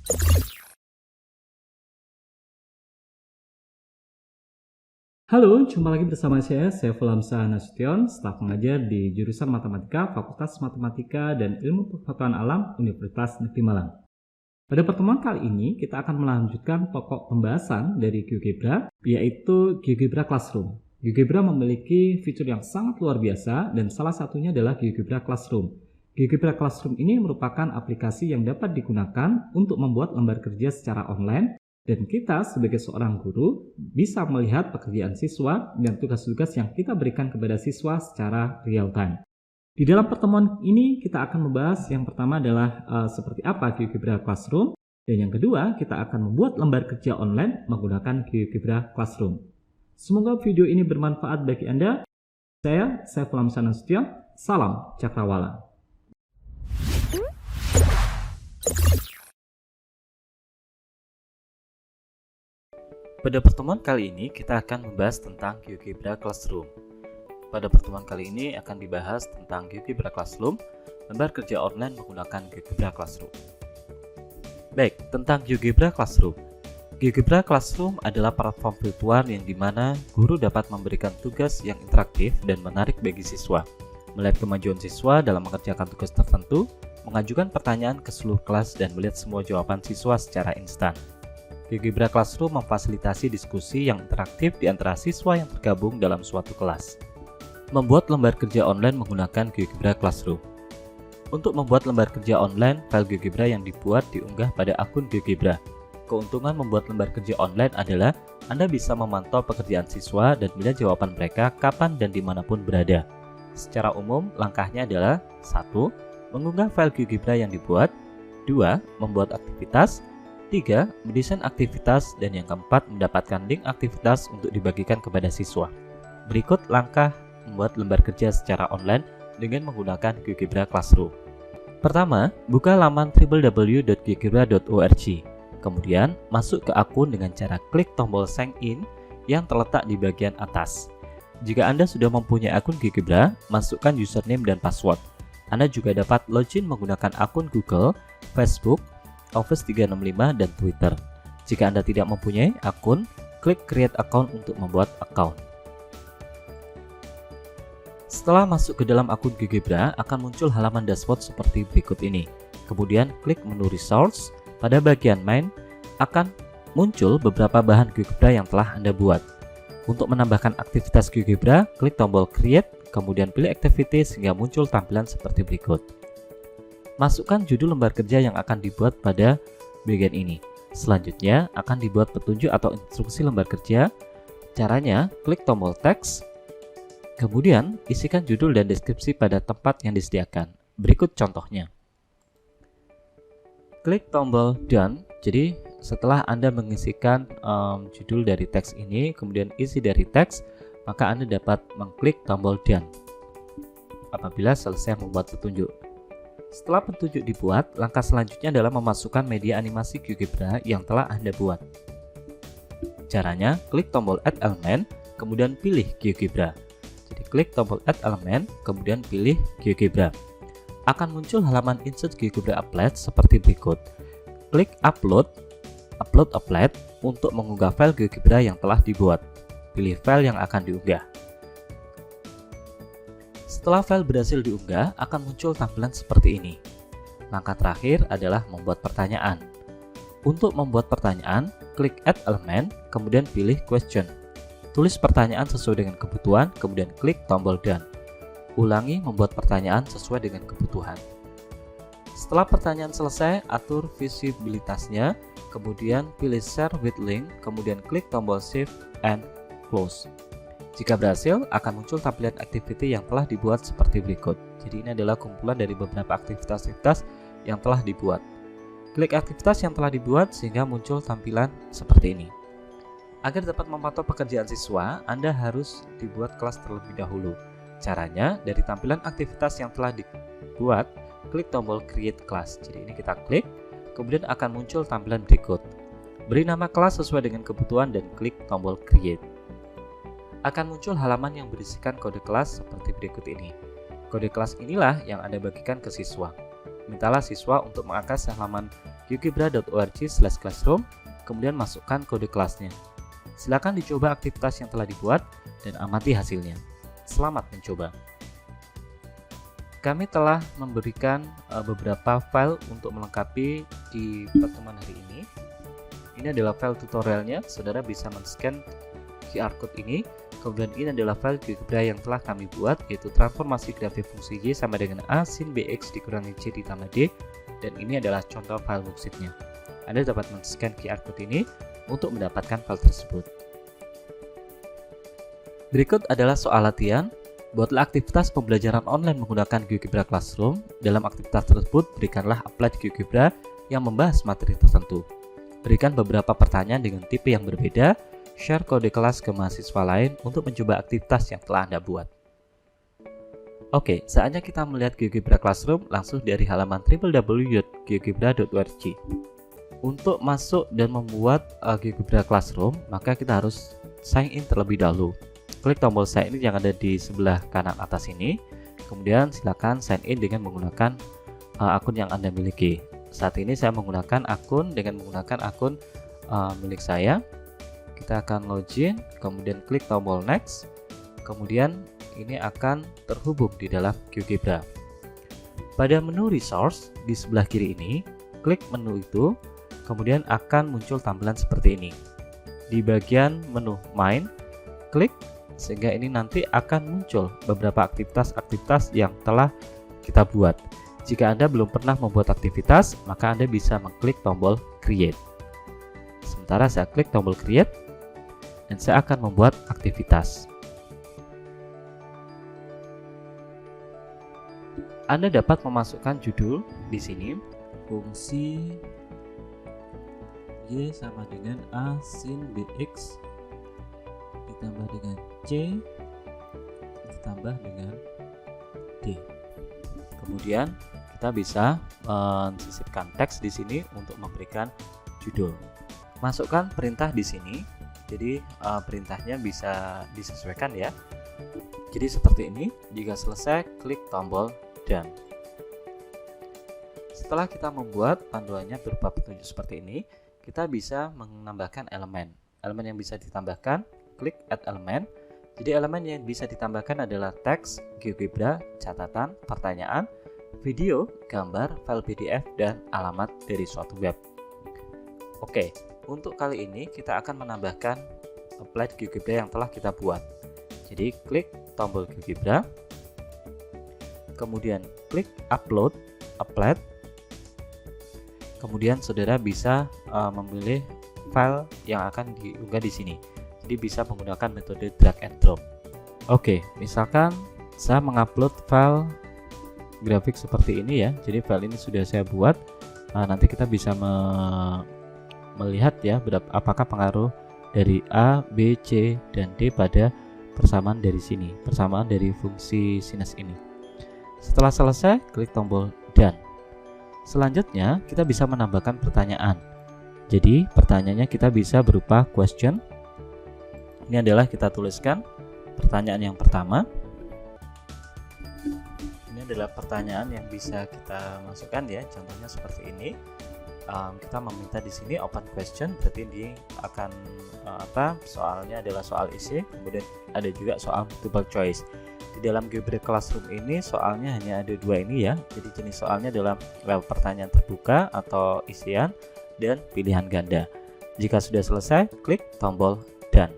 Halo, jumpa lagi bersama saya Fulamsa Nasution, staf pengajar di jurusan Matematika, Fakultas Matematika dan Ilmu Pengetahuan Alam, Universitas Negeri Malang. Pada pertemuan kali ini, kita akan melanjutkan pokok pembahasan dari GeoGebra, yaitu GeoGebra Classroom. GeoGebra memiliki fitur yang sangat luar biasa, dan salah satunya adalah GeoGebra Classroom. GeoGebra Classroom ini merupakan aplikasi yang dapat digunakan untuk membuat lembar kerja secara online, dan kita sebagai seorang guru bisa melihat pekerjaan siswa dan tugas-tugas yang kita berikan kepada siswa secara real time. Di dalam pertemuan ini kita akan membahas yang pertama adalah seperti apa GeoGebra Classroom, dan yang kedua kita akan membuat lembar kerja online menggunakan GeoGebra Classroom. Semoga video ini bermanfaat bagi Anda. Saya Fulamsa Nasution, salam cakrawala. Pada pertemuan kali ini kita akan membahas tentang GeoGebra Classroom. Pada pertemuan kali ini akan dibahas tentang GeoGebra Classroom, lembar kerja online menggunakan GeoGebra Classroom. Baik, tentang GeoGebra Classroom. GeoGebra Classroom adalah platform virtual yang dimana guru dapat memberikan tugas yang interaktif dan menarik bagi siswa, melihat kemajuan siswa dalam mengerjakan tugas tertentu, mengajukan pertanyaan ke seluruh kelas dan melihat semua jawaban siswa secara instan. GeoGebra Classroom memfasilitasi diskusi yang interaktif di antara siswa yang tergabung dalam suatu kelas. Membuat lembar kerja online menggunakan GeoGebra Classroom. Untuk membuat lembar kerja online, file GeoGebra yang dibuat diunggah pada akun GeoGebra. Keuntungan membuat lembar kerja online adalah Anda bisa memantau pekerjaan siswa dan melihat jawaban mereka kapan dan dimanapun berada. Secara umum, langkahnya adalah 1. Mengunggah file GeoGebra yang dibuat, 2. Membuat aktivitas, 3. Mendesain aktivitas, dan yang keempat mendapatkan link aktivitas untuk dibagikan kepada siswa. Berikut langkah membuat lembar kerja secara online dengan menggunakan GeoGebra Classroom. Pertama, buka laman www.geogebra.org. Kemudian, masuk ke akun dengan cara klik tombol Sign In yang terletak di bagian atas. Jika Anda sudah mempunyai akun GeoGebra, masukkan username dan password. Anda juga dapat login menggunakan akun Google, Facebook, Office 365, dan Twitter. Jika Anda tidak mempunyai akun, klik Create Account untuk membuat account. Setelah masuk ke dalam akun GeoGebra, akan muncul halaman dashboard seperti berikut ini. Kemudian klik menu Resource. Pada bagian Main, akan muncul beberapa bahan GeoGebra yang telah Anda buat. Untuk menambahkan aktivitas GeoGebra, klik tombol Create, kemudian pilih Activity sehingga muncul tampilan seperti berikut. Masukkan judul lembar kerja yang akan dibuat pada bagian ini. Selanjutnya akan dibuat petunjuk atau instruksi lembar kerja. Caranya, klik tombol teks, kemudian isikan judul dan deskripsi pada tempat yang disediakan. Berikut contohnya. Klik tombol Done. Jadi setelah Anda mengisikan judul dari teks ini, kemudian isi dari teks, maka Anda dapat mengklik tombol Done apabila selesai membuat petunjuk. Setelah petunjuk dibuat, langkah selanjutnya adalah memasukkan media animasi GeoGebra yang telah Anda buat. Caranya, klik tombol Add Element, kemudian pilih GeoGebra. Jadi klik tombol Add Element, kemudian pilih GeoGebra. Akan muncul halaman Insert GeoGebra Applet seperti berikut. Klik Upload Applet untuk mengunggah file GeoGebra yang telah dibuat. Pilih file yang akan diunggah. Setelah file berhasil diunggah, akan muncul tampilan seperti ini. Langkah terakhir adalah membuat pertanyaan. Untuk membuat pertanyaan, klik Add Element, kemudian pilih Question. Tulis pertanyaan sesuai dengan kebutuhan, kemudian klik tombol Done. Ulangi membuat pertanyaan sesuai dengan kebutuhan. Setelah pertanyaan selesai, atur visibilitasnya, kemudian pilih Share with Link, kemudian klik tombol Save and Close. Jika berhasil, akan muncul tampilan activity yang telah dibuat seperti berikut. Jadi ini adalah kumpulan dari beberapa aktivitas-aktivitas yang telah dibuat. Klik aktivitas yang telah dibuat sehingga muncul tampilan seperti ini. Agar dapat memantau pekerjaan siswa, Anda harus dibuat kelas terlebih dahulu. Caranya, dari tampilan aktivitas yang telah dibuat, klik tombol Create Class. Jadi ini kita klik, kemudian akan muncul tampilan berikut. Beri nama kelas sesuai dengan kebutuhan dan klik tombol Create. Akan muncul halaman yang berisikan kode kelas seperti berikut ini. Kode kelas inilah yang Anda bagikan ke siswa. Mintalah siswa untuk mengakses halaman qkibra.org/classroom, kemudian masukkan kode kelasnya. Silakan dicoba aktivitas yang telah dibuat dan amati hasilnya. Selamat mencoba. Kami telah memberikan beberapa file untuk melengkapi di pertemuan hari ini. Ini adalah file tutorialnya, saudara bisa men-scan QR code ini. Kemudian ini adalah file GeoGebra yang telah kami buat, yaitu transformasi grafik fungsi Y sama dengan A sin BX dikurangi C ditambah D. Dan ini adalah contoh file worksheet-nya. Anda dapat men-scan QR code ini untuk mendapatkan file tersebut. Berikut adalah soal latihan. Buatlah aktivitas pembelajaran online menggunakan GeoGebra Classroom. Dalam aktivitas tersebut, berikanlah applied GeoGebra yang membahas materi tertentu. Berikan beberapa pertanyaan dengan tipe yang berbeda. Share kode kelas ke mahasiswa lain untuk mencoba aktivitas yang telah Anda buat. Oke, saatnya kita melihat GeoGebra Classroom langsung dari halaman www.geogebra.org. Untuk masuk dan membuat GeoGebra Classroom, maka kita harus sign in terlebih dahulu. Klik tombol sign in yang ada di sebelah kanan atas ini. Kemudian silakan sign in dengan menggunakan akun yang Anda miliki. Saat ini saya menggunakan akun milik saya. Kita akan login, kemudian klik tombol next. Kemudian ini akan terhubung di dalam GeoGebra. Pada menu resource di sebelah kiri ini, klik menu itu, kemudian akan muncul tampilan seperti ini. Di bagian menu main, klik sehingga ini nanti akan muncul beberapa aktivitas-aktivitas yang telah kita buat. Jika Anda belum pernah membuat aktivitas, maka Anda bisa mengklik tombol create. Sementara saya klik tombol create dan saya akan membuat aktivitas. Anda dapat memasukkan judul di sini, fungsi Y sama dengan A sin BX ditambah dengan C ditambah dengan D. Kemudian kita bisa mensisipkan teks di sini untuk memberikan judul. Masukkan perintah di sini. Jadi perintahnya bisa disesuaikan ya. Jadi seperti ini. Jika selesai, klik tombol done. Setelah kita membuat panduannya berupa petunjuk seperti ini, kita bisa menambahkan elemen. Elemen yang bisa ditambahkan, klik add element. Jadi elemen yang bisa ditambahkan adalah teks, GeoGebra, catatan, pertanyaan, video, gambar, file PDF, dan alamat dari suatu web. Oke, untuk kali ini kita akan menambahkan applied GeoGebra yang telah kita buat. Jadi klik tombol GeoGebra, kemudian klik upload, applied. Kemudian saudara bisa memilih file yang akan diunggah di sini. Jadi bisa menggunakan metode drag and drop. Oke, misalkan saya mengupload file grafik seperti ini ya. Jadi file ini sudah saya buat. Nanti kita bisa melihat ya apakah pengaruh dari A, B, C, dan D pada persamaan dari sini, persamaan dari fungsi sinus ini. Setelah selesai, klik tombol done. Selanjutnya kita bisa menambahkan pertanyaan. Jadi pertanyaannya kita bisa berupa question. Ini adalah kita tuliskan pertanyaan yang pertama. Ini adalah pertanyaan yang bisa kita masukkan ya. Contohnya seperti ini. Kita meminta di sini open question, berarti ini akan soalnya adalah soal isi. Kemudian ada juga soal multiple choice. Di dalam GeoGebra Classroom ini soalnya hanya ada dua ini ya. Jadi jenis soalnya adalah pertanyaan terbuka atau isian dan pilihan ganda. Jika sudah selesai, klik tombol done.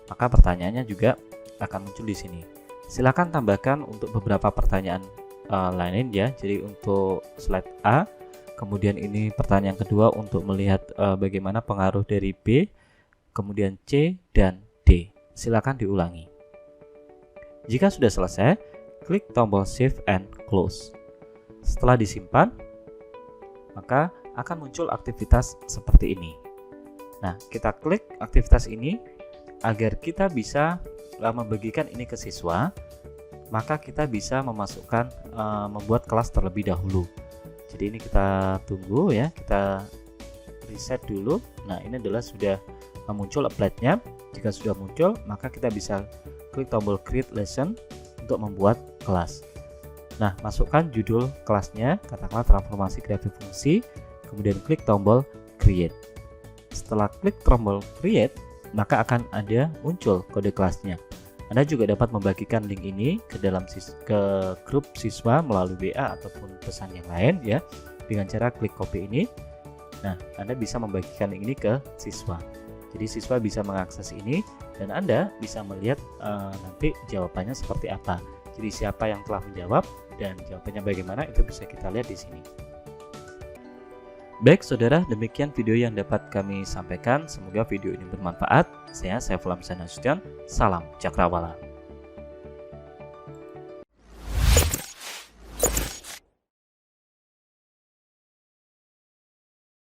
Maka pertanyaannya juga akan muncul di sini. Silakan tambahkan untuk beberapa pertanyaan lain ya. Jadi untuk slide A, kemudian ini pertanyaan kedua untuk melihat bagaimana pengaruh dari B, kemudian C dan D. Silakan diulangi. Jika sudah selesai, klik tombol save and close. Setelah disimpan, maka akan muncul aktivitas seperti ini. Nah, kita klik aktivitas ini agar kita bisa membagikan ini ke siswa. Maka kita bisa memasukkan membuat kelas terlebih dahulu. Jadi ini kita tunggu ya, kita reset dulu. Nah, ini adalah sudah muncul applet-nya. Jika sudah muncul, maka kita bisa klik tombol create lesson untuk membuat kelas. Nah, masukkan judul kelasnya, katakanlah transformasi grafik fungsi. kemudian klik tombol create. Setelah klik tombol create, maka akan ada muncul kode kelasnya. Anda juga dapat membagikan link ini ke grup siswa melalui WA ataupun pesan yang lain ya, dengan cara klik copy ini. Nah, Anda bisa membagikan link ini ke siswa. Jadi siswa bisa mengakses ini dan Anda bisa melihat nanti jawabannya seperti apa. Jadi siapa yang telah menjawab dan jawabannya bagaimana itu bisa kita lihat di sini. Baik saudara, demikian video yang dapat kami sampaikan. Semoga video ini bermanfaat. Saya Saiful Hamzah Nasution. Salam Cakrawala.